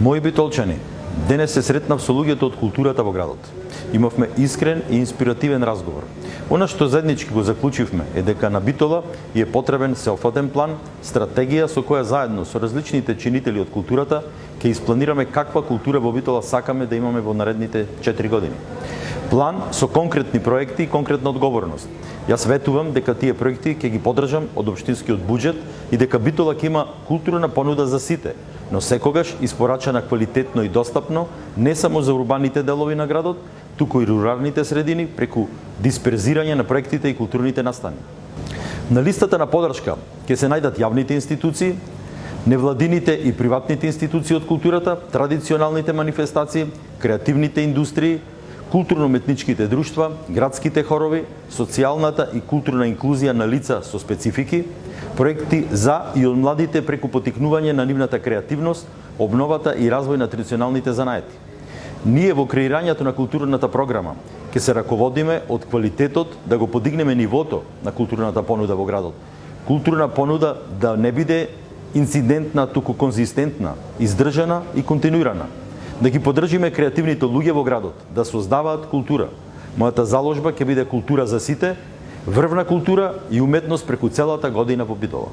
Мои битолчани, денес се сретнав со луѓето од културата во градот. Имавме искрен и инспиративен разговор. Она што заеднички го заклучивме е дека на Битола е потребен сеопфатен план, стратегија со која заедно со различните чинители од културата ќе испланираме каква култура во Битола сакаме да имаме во наредните 4 години. План со конкретни проекти и конкретна одговорност. Јас ветувам дека тие проекти ќе ги поддржам од општинскиот буџет и дека Битола ќе има културна понуда за сите, но секогаш испорачана квалитетно и достапно не само за урбаните делови на градот, туку и руралните средини преку дисперзирање на проектите и културните настани. На листата на поддршка ќе се најдат јавните институции, невладините и приватните институции од културата, традиционалните манифестации, креативните индустрии, културно-уметничките друштва, градските хорови, социјалната и културна инклузија на лица со специфики, проекти за и од младите преку потикнување на нивната креативност, обновата и развој на традиционалните занаети. Ние во креирањето на културната програма ќе се раководиме од квалитетот да го подигнеме нивото на културната понуда во градот. Културна понуда да не биде инцидентна, туку конзистентна, издржана и континуирана. Да ги поддржиме креативните луѓе во градот, да создаваат култура. Мојата заложба ќе биде култура за сите, врвна култура и уметност преку целата година во Битола.